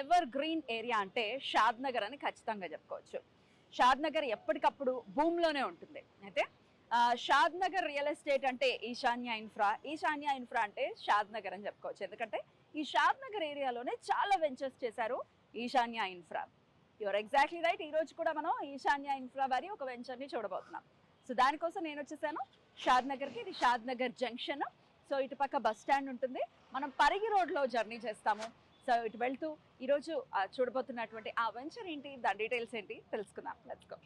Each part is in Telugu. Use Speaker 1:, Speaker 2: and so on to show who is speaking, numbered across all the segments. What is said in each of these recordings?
Speaker 1: ఎవర్ గ్రీన్ ఏరియా అంటే షాద్ నగర్ అని ఖచ్చితంగా చెప్పుకోవచ్చు. షాద్ నగర్ ఎప్పటికప్పుడు భూమిలోనే ఉంటుంది. అయితే షాద్ నగర్ రియల్ ఎస్టేట్ అంటే ఈశాన్య ఇన్ఫ్రా అంటే షాద్ నగర్ అని చెప్పుకోవచ్చు. ఎందుకంటే ఈ షాద్ నగర్ ఏరియాలోనే చాలా వెంచర్స్ చేశారు ఈశాన్య ఇన్ఫ్రా. Your exactly right. ఈ రోజు కూడా మనం ఈశాన్య ఇన్ఫ్రా వారి ఒక వెంచర్ని చూడబోతున్నాం. సో దానికోసం నేను వచ్చేసాను షాద్ నగర్కి. ఇది షాద్ నగర్ జంక్షన్. సో ఇటుపక్క బస్ స్టాండ్ ఉంటుంది. మనం పరిగి రోడ్లో జర్నీ చేస్తాము. సో ఇటు వెళ్తూ ఈరోజు చూడబోతున్నటువంటి ఆ వెంచర్ ఏంటి, దాని డీటెయిల్స్ ఏంటి తెలుసుకుందాం. Let's go.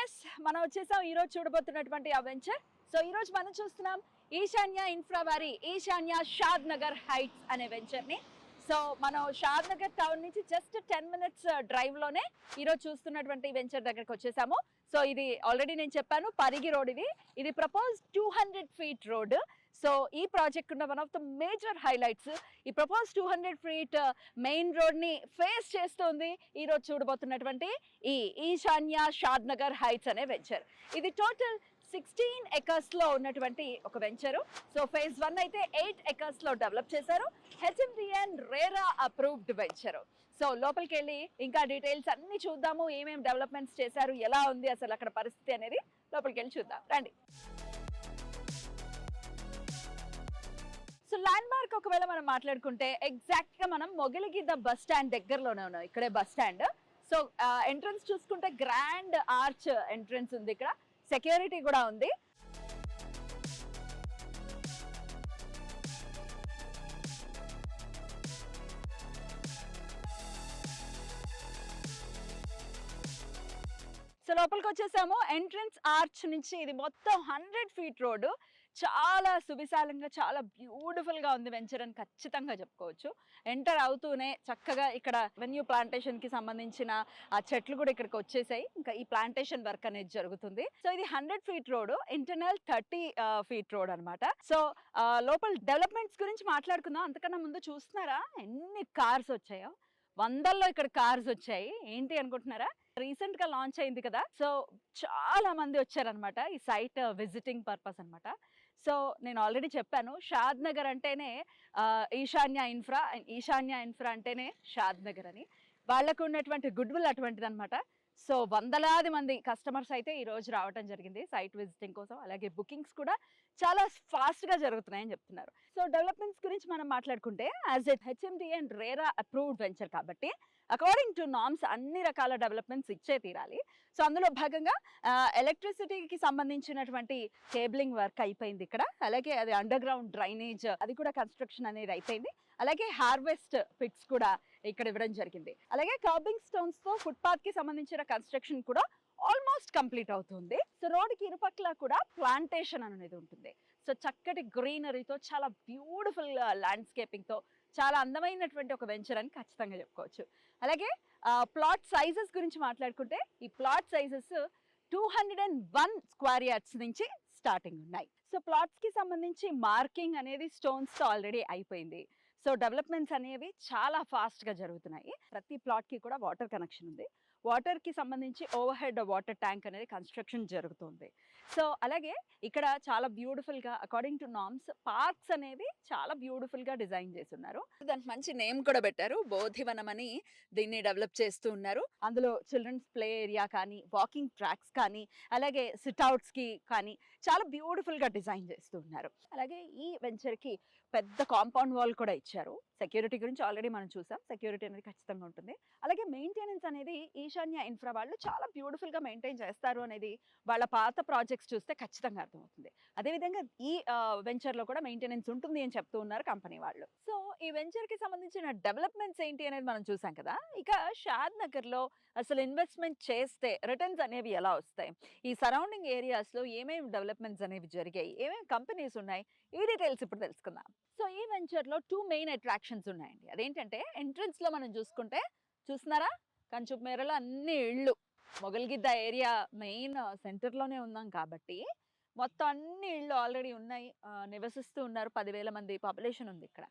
Speaker 1: ఎస్, మనం వచ్చేసాం ఈరోజు చూడబోతున్నటువంటి ఆ వెంచర్. సో ఈరోజు మనం చూస్తున్నాం ఈశాన్య ఇన్ఫ్రా వారి ఈశాన్య షాద్ నగర్ హైట్స్ అనే వెంచర్ని. సో మనం షాద్ నగర్ టౌన్ నుంచి జస్ట్ 10 minutes డ్రైవ్లోనే ఈరోజు చూస్తున్నటువంటి వెంచర్ దగ్గరకు వచ్చేసాము. సో ఇది ఆల్రెడీ నేను చెప్పాను, పరిగి రోడ్. ఇది ప్రపోజ్ 200 feet రోడ్. సో ఈ ప్రాజెక్ట్ ఉన్న one of the major highlights ఈ ప్రపోజ్ 200 feet మెయిన్ రోడ్ని ఫేస్ చేస్తుంది ఈరోజు చూడబోతున్నటువంటి ఈ ఈశాన్య షాద్ నగర్ హైట్స్ అనే వెంచర్. ఇది టోటల్ 16 acres ఉన్నటువంటి ఒక వెంచరు. సో phase 1 అయితే 8 acres డెవలప్ చేశారు. HMDN RERA approved venture. So లోపలికి వెళ్ళి ఇంకా డీటెయిల్స్ అన్ని చూద్దాము, ఏమేమి డెవలప్మెంట్స్ చేశారు, ఎలా ఉంది అసలు అక్కడ పరిస్థితి అనేది లోపలికి వెళ్ళి చూద్దాం రండి. సో ల్యాండ్ మార్క్ ఒకవేళ మనం మాట్లాడుకుంటే ఎగ్జాక్ట్గా మనం మొగలిగిద్ద బస్ స్టాండ్ దగ్గరలోనే ఉన్నాం. ఇక్కడే బస్ స్టాండ్. సో ఎంట్రన్స్ చూసుకుంటే గ్రాండ్ ఆర్చ్ ఎంట్రన్స్ ఉంది. ఇక్కడ సెక్యూరిటీ కూడా ఉంది. సో లోపలికి వచ్చేసాము. ఎంట్రన్స్ ఆర్చ్ నుంచి ఇది మొత్తం 100 feet రోడ్డు. చాలా సువిశాలంగా, చాలా బ్యూటిఫుల్గా ఉంది వెంచర్ అని ఖచ్చితంగా చెప్పుకోవచ్చు. ఎంటర్ అవుతూనే చక్కగా ఇక్కడ వెన్యూ ప్లాంటేషన్కి సంబంధించిన ఆ చెట్లు కూడా ఇక్కడికి వచ్చేసాయి. ఇంకా ఈ ప్లాంటేషన్ వర్క్ అనేది జరుగుతుంది. సో ఇది 100 feet road, internal 30 feet road అనమాట. సో లోపల డెవలప్మెంట్స్ గురించి మాట్లాడుకుందాం. అంతకన్నా ముందు చూస్తున్నారా ఎన్ని కార్స్ వచ్చాయో, వందల్లో ఇక్కడ కార్స్ వచ్చాయి. ఏంటి అనుకుంటున్నారా, రీసెంట్ గా లాంచ్ అయింది కదా. సో చాలా మంది వచ్చారనమాట ఈ సైట్ విజిటింగ్ పర్పస్ అనమాట. సో నేను ఆల్రెడీ చెప్పాను, షాద్ నగర్ అంటేనే ఈశాన్య ఇన్ఫ్రా అంటేనే షాద్ నగర్ అని. వాళ్ళకు ఉన్నటువంటి గుడ్ విల్ అటువంటిది అనమాట. సో వందలాది మంది కస్టమర్స్ అయితే ఈ రోజు రావడం జరిగింది సైట్ విజిటింగ్ కోసం. అలాగే బుకింగ్స్ కూడా చాలా ఫాస్ట్గా జరుగుతున్నాయని చెప్తున్నారు. సో డెవలప్మెంట్స్ గురించి మనం మాట్లాడుకుంటే as at HMDN RERA approved venture కాబట్టి అకార్డింగ్ టు నార్మ్స్ అన్ని రకాల డెవలప్మెంట్స్ ఇచ్చే తీరాలి. సో అందులో భాగంగా ఎలక్ట్రిసిటీకి సంబంధించినటువంటి కేబులింగ్ వర్క్ అయిపోయింది ఇక్కడ. అలాగే అది అండర్ గ్రౌండ్ డ్రైనేజ్ అది కూడా కన్స్ట్రక్షన్ అనేది అయిపోయింది. అలాగే హార్వెస్ట్ పిట్స్ కూడా ఇక్కడ ఇవ్వడం జరిగింది. అలాగే కర్బింగ్ స్టోన్స్ తో ఫుట్పాత్ కి సంబంధించిన కన్స్ట్రక్షన్ కూడా ఆల్మోస్ట్ కంప్లీట్ అవుతుంది. సో రోడ్డుకి ఇరుపక్కల కూడా ప్లాంటేషన్ అనేది ఉంటుంది. సో చక్కటి గ్రీనరీతో, చాలా బ్యూటిఫుల్ ల్యాండ్స్కేపింగ్తో చాలా అందమైనటువంటి ఒక వెంచర్ అని ఖచ్చితంగా చెప్పుకోవచ్చు. అలాగే ప్లాట్ సైజెస్ గురించి మాట్లాడుకుంటే ఈ ప్లాట్ సైజెస్ 201 square yards నుంచి స్టార్టింగ్ ఉన్నాయి. సో ప్లాట్స్కి సంబంధించి మార్కింగ్ అనేది స్టోన్స్తో ఆల్రెడీ అయిపోయింది. సో డెవలప్మెంట్స్ అనేవి చాలా ఫాస్ట్గా జరుగుతున్నాయి. ప్రతి ప్లాట్కి కూడా వాటర్ కనెక్షన్ ఉంది. వాటర్కి సంబంధించి ఓవర్ హెడ్ వాటర్ ట్యాంక్ అనేది కన్స్ట్రక్షన్ జరుగుతుంది. సో అలాగే ఇక్కడ చాలా బ్యూటిఫుల్గా అకార్డింగ్ టు నార్మ్స్ పార్క్స్ అనేవి చాలా బ్యూటిఫుల్గా డిజైన్ చేస్తున్నారు. దానికి మంచి నేమ్ కూడా పెట్టారు, బోధివనం అని దీన్ని డెవలప్ చేస్తూ ఉన్నారు. అందులో చిల్డ్రన్స్ ప్లే ఏరియా కానీ, వాకింగ్ ట్రాక్స్ కానీ, అలాగే సిట్అవుట్స్కి కానీ చాలా బ్యూటిఫుల్గా డిజైన్ చేస్తూ ఉన్నారు. అలాగే ఈ వెంచర్కి పెద్ద కాంపౌండ్ వాల్ కూడా ఇచ్చారు. సెక్యూరిటీ గురించి ఆల్రెడీ మనం చూసాం, సెక్యూరిటీ అనేది ఖచ్చితంగా ఉంటుంది. అలాగే మెయింటెనెన్స్ అనేది ఈశాన్య ఇన్ఫ్రా వాళ్ళు చాలా బ్యూటిఫుల్గా మెయింటైన్ చేస్తారు అనేది వాళ్ళ పాత ప్రాజెక్ట్స్ చూస్తే ఖచ్చితంగా అర్థమవుతుంది. అదేవిధంగా ఈ వెంచర్లో కూడా మెయింటెనెన్స్ ఉంటుంది అని చెప్తూ ఉన్నారు కంపెనీ వాళ్ళు. సో ఈ వెంచర్కి సంబంధించిన డెవలప్మెంట్స్ ఏంటి అనేది మనం చూసాం కదా. ఇక షాద్ నగర్లో అసలు ఇన్వెస్ట్మెంట్ చేస్తే రిటర్న్స్ అనేవి ఎలా వస్తాయి, ఈ సరౌండింగ్ ఏరియాస్లో ఏమేమి డెవలప్మెంట్స్ అనేవి జరిగాయి, ఏమేమి కంపెనీస్ ఉన్నాయి, ఈ డీటెయిల్స్ ఇప్పుడు తెలుసుకుందాం. సో ఈ వెంచర్లో 2 main అట్రాక్షన్స్ ఉన్నాయండి. అదేంటంటే ఎంట్రన్స్లో మనం చూస్తున్నారా కంచు మేరలో అన్ని ఇళ్ళు, మొగల్గిద్ద ఏరియా మెయిన్ సెంటర్లోనే ఉన్నాం కాబట్టి మొత్తం అన్ని ఇళ్ళు ఆల్రెడీ ఉన్నాయి, నివసిస్తూ ఉన్నారు. 10,000 మంది పాపులేషన్ ఉంది ఇక్కడ.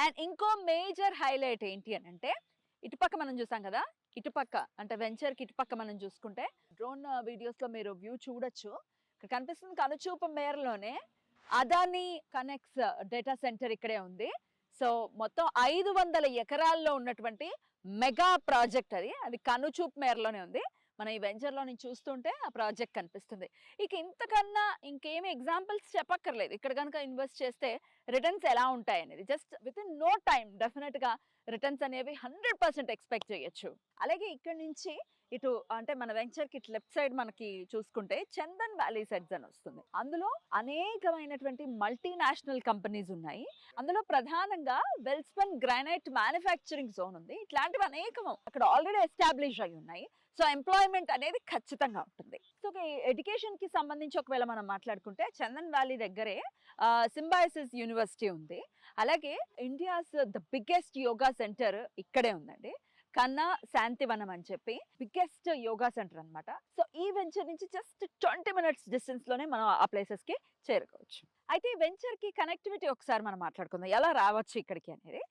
Speaker 1: అండ్ ఇంకో మేజర్ హైలైట్ ఏంటి అని అంటే ఇటుపక్క మనం చూసాం కదా ఇటుపక్క అంటే వెంచర్కి ఇటుపక్క మనం చూసుకుంటే డ్రోన్ వీడియోస్లో మీరు వ్యూ చూడొచ్చు. ఇక్కడ కనిపిస్తుంది కనుచూపు మేరలోనే అదానీ కనెక్ట్స్ డేటా సెంటర్ ఇక్కడే ఉంది. సో మొత్తం 500 ఎకరాల్లో ఉన్నటువంటి మెగా ప్రాజెక్ట్ అది. అది కనుచూపు మేరలోనే ఉంది. మనం ఈ వెంచర్లో నుంచి చూస్తుంటే ఆ ప్రాజెక్ట్ కనిపిస్తుంది. ఇక ఇంతకన్నా ఇంకేమి ఎగ్జాంపుల్స్ చెప్పక్కర్లేదు. ఇక్కడ కనుక ఇన్వెస్ట్ చేస్తే రిటర్న్స్ ఎలా ఉంటాయి అనేది just within no time డెఫినెట్గా రిటర్న్స్ అనేవి 100% ఎక్స్పెక్ట్ చేయొచ్చు. అలాగే ఇక్కడ నుంచి ఇటు అంటే మన వెంచర్కి ఇటు లెఫ్ట్ సైడ్ మనకి చూసుకుంటే చందన్ వ్యాలీ సెట్స్ అని వస్తుంది. అందులో అనేకమైనటువంటి మల్టీనేషనల్ కంపెనీస్ ఉన్నాయి. అందులో ప్రధానంగా వెల్స్పన్ గ్రానైట్ మ్యానుఫ్యాక్చరింగ్ జోన్ ఉంది. ఇట్లాంటివి అనేకం అక్కడ ఆల్రెడీ ఎస్టాబ్లిష్ అయి ఉన్నాయి. సో ఎంప్లాయ్మెంట్ అనేది ఖచ్చితంగా ఉంటుంది. సో ఎడ్యుకేషన్ కి సంబంధించి ఒకవేళ మనం మాట్లాడుకుంటే చందన్ వ్యాలీ దగ్గరే సింబాయసిస్ యూనివర్సిటీ ఉంది. అలాగే India's the biggest yoga centre ఇక్కడే ఉందండి. కన్నా శాంతివనం అని చెప్పి బిగ్గెస్ట్ యోగా సెంటర్ అన్నమాట. సో ఈ వెంచర్ నుంచి జస్ట్ 20 minutes డిస్టెన్స్ లోనే మనం ఆ ప్లేసెస్ కి చేరుకోవచ్చు. అయితే ఈ వెంచర్ కి కనెక్టివిటీ ఒకసారి మనం మాట్లాడుకుందాం, ఎలా రావచ్చు ఇక్కడికి అనేది.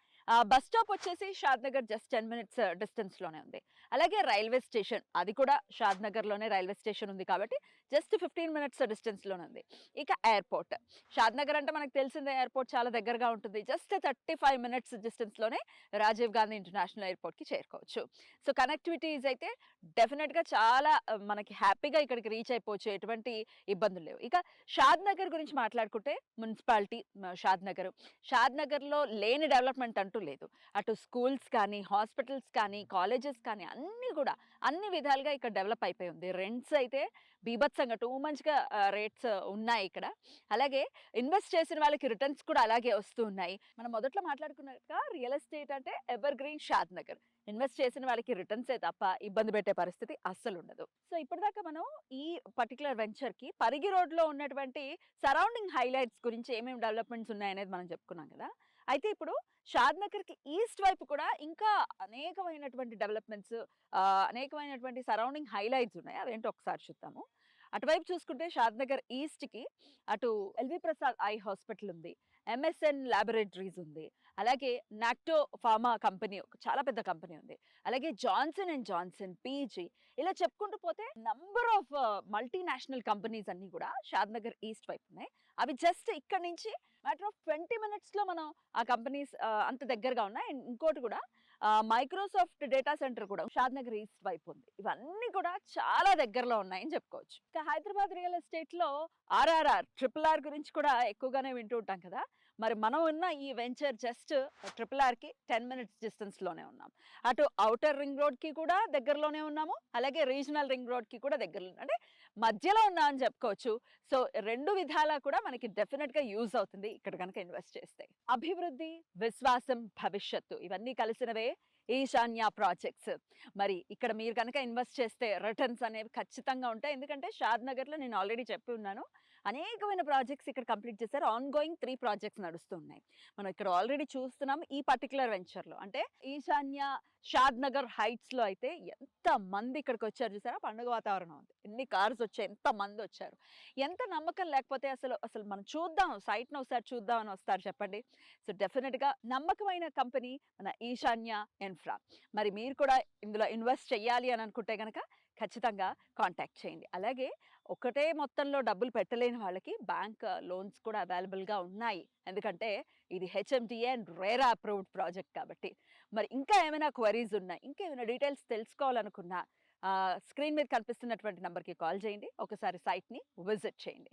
Speaker 1: బస్ స్టాప్ వచ్చేసి షాద్ నగర్ జస్ట్ 10 minutes డిస్టెన్స్ లోనే ఉంది. అలాగే రైల్వే స్టేషన్ అది కూడా షాద్ నగర్ లోనే రైల్వే స్టేషన్ ఉంది కాబట్టి జస్ట్ 15 minutes డిస్టెన్స్ లోనే ఉంది. ఇక ఎయిర్పోర్ట్, షాద్ నగర్ అంటే మనకు తెలిసిందే, ఎయిర్పోర్ట్ చాలా దగ్గరగా ఉంటుంది. జస్ట్ 35 minutes డిస్టెన్స్ లోనే రాజీవ్ గాంధీ ఇంటర్నేషనల్ ఎయిర్పోర్ట్ కి చేరుకోవచ్చు. సో కనెక్టివిటీస్ అయితే డెఫినెట్ గా చాలా మనకి హ్యాపీగా ఇక్కడికి రీచ్ అయిపోవచ్చు, ఎటువంటి ఇబ్బందులు లేవు. ఇక షాద్ నగర్ గురించి మాట్లాడుకుంటే మున్సిపాలిటీ షాద్ నగర్ లో లేని డెవలప్మెంట్ అంటూ లేదు. అటు స్కూల్స్ కానీ, హాస్పిటల్స్ కానీ, కాలేజెస్ కానీ అన్ని కూడా అన్ని విధాలుగా ఇక్కడ డెవలప్ అయిపోయి ఉంది. రెంట్స్ అయితే బీభత్సంగా టూ మచ్గా రేట్స్ ఉన్నాయి ఇక్కడ. అలాగే ఇన్వెస్ట్ చేసిన వాళ్ళకి రిటర్న్స్ కూడా అలాగే వస్తూ ఉన్నాయి. మనం మొదట్లో మాట్లాడుకున్నట్టుగా రియల్ ఎస్టేట్ అంటే ఎవర్ గ్రీన్ షాద్ నగర్. ఇన్వెస్ట్ చేసిన వాళ్ళకి రిటర్న్సే తప్ప ఇబ్బంది పెట్టే పరిస్థితి అస్సలు ఉండదు. సో ఇప్పటిదాకా మనం ఈ పర్టికులర్ వెంచర్ కి పరిగి రోడ్ లో ఉన్నటువంటి సరౌండింగ్ హైలైట్స్ గురించి ఏమేమి డెవలప్మెంట్స్ ఉన్నాయనేది మనం చెప్పుకున్నాం కదా. అయితే ఇప్పుడు షాద్ నగర్ కి ఈస్ట్ వైపు కూడా ఇంకా అనేకమైనటువంటి డెవలప్మెంట్స్, అనేకమైనటువంటి సరౌండింగ్ హైలైట్స్ ఉన్నాయి. అవేంటో ఒకసారి చూద్దాము. అటువైపు చూసుకుంటే షాద్ నగర్ ఈస్ట్ కి అటు ఎల్వి ప్రసాద్ ఐ హాస్పిటల్ ఉంది, ఎంఎస్ఎన్ ల్యాబొరేటరీస్ ఉంది, అలాగే నాక్టో ఫార్మా కంపెనీ ఒక చాలా పెద్ద కంపెనీ ఉంది, అలాగే జాన్సన్ అండ్ జాన్సన్, పీజీ, ఇలా చెప్పుకుంటూ పోతే నంబర్ ఆఫ్ మల్టీనేషనల్ కంపెనీస్ అన్ని కూడా షాద్ నగర్ ఈస్ట్ వైపు ఉన్నాయి. అవి జస్ట్ ఇక్కడ నుంచి మ్యాటర్ ఆఫ్ 20 minutes లో మనం ఆ కంపెనీస్ అంత దగ్గరగా ఉన్నాయి. అండ్ ఇంకోటి కూడా మైక్రోసాఫ్ట్ డేటా సెంటర్ కూడా షాద్ నగర్ ఈస్ట్ వైపు ఉంది. ఇవన్నీ కూడా చాలా దగ్గరలో ఉన్నాయని చెప్పుకోవచ్చు. ఇక హైదరాబాద్ రియల్ ఎస్టేట్ లో RRR RRR గురించి కూడా ఎక్కువగానే వింటూ ఉంటాం కదా. మరి మనం ఉన్న ఈ వెంచర్ జస్ట్ RRR కి 10 minutes డిస్టెన్స్ లోనే ఉన్నాం. అటు ఔటర్ రింగ్ రోడ్ కి కూడా దగ్గరలోనే ఉన్నాము, అలాగే రీజనల్ రింగ్ రోడ్ కి కూడా దగ్గరలో, అంటే మధ్యలో ఉన్నా అని చెప్పుకోవచ్చు. సో రెండు విధాలా కూడా మనకి డెఫినెట్ గా యూజ్ అవుతుంది ఇక్కడ కనుక ఇన్వెస్ట్ చేస్తే. అభివృద్ధి, విశ్వాసం, భవిష్యత్తు ఇవన్నీ కలిసినవే ఈశాన్య ప్రాజెక్ట్స్. మరి ఇక్కడ మీరు కనుక ఇన్వెస్ట్ చేస్తే రిటర్న్స్ అనేవి ఖచ్చితంగా ఉంటాయి. ఎందుకంటే షాద్ నగర్ లో నేను ఆల్రెడీ చెప్పి ఉన్నాను, అనేకమైన ప్రాజెక్ట్స్ ఇక్కడ కంప్లీట్ చేశారు. ఆన్ గోయింగ్ 3 ప్రాజెక్ట్స్ నడుస్తున్నాయి. మనం ఇక్కడ ఆల్రెడీ చూస్తున్నాం ఈ పర్టికులర్ వెంచర్ లో. అంటే ఈశాన్య షాద్ నగర్ హైట్స్ లో అయితే ఎంత మంది ఇక్కడికి వచ్చారు చూసారా, పండుగ వాతావరణం ఉంది, ఎన్ని కార్స్ వచ్చాయి, ఎంత మంది వచ్చారు. ఎంత నమ్మకం లేకపోతే అసలు అసలు మనం చూద్దాం, సైట్ ను ఒకసారి చూద్దాం అని వస్తారు చెప్పండి. సో డెఫినెట్ గా నమ్మకమైన కంపెనీ మన ఈశాన్య ఇన్ఫ్రా. మరి మీరు కూడా ఇందులో ఇన్వెస్ట్ చేయాలి అని అనుకుంటే కనుక ఖచ్చితంగా కాంటాక్ట్ చేయండి. అలాగే ఒకటే మొత్తంలో డబ్బులు పెట్టలేని వాళ్ళకి బ్యాంక్ లోన్స్ కూడా అవైలబుల్గా ఉన్నాయి. ఎందుకంటే ఇది HMDA and RERA approved project కాబట్టి. మరి ఇంకా ఏమైనా క్వరీస్ ఉన్నాయి, ఇంకా ఏమైనా డీటెయిల్స్ తెలుసుకోవాలనుకున్నా స్క్రీన్ మీద కనిపిస్తున్నటువంటి నెంబర్కి కాల్ చేయండి, ఒకసారి సైట్ని విజిట్ చేయండి.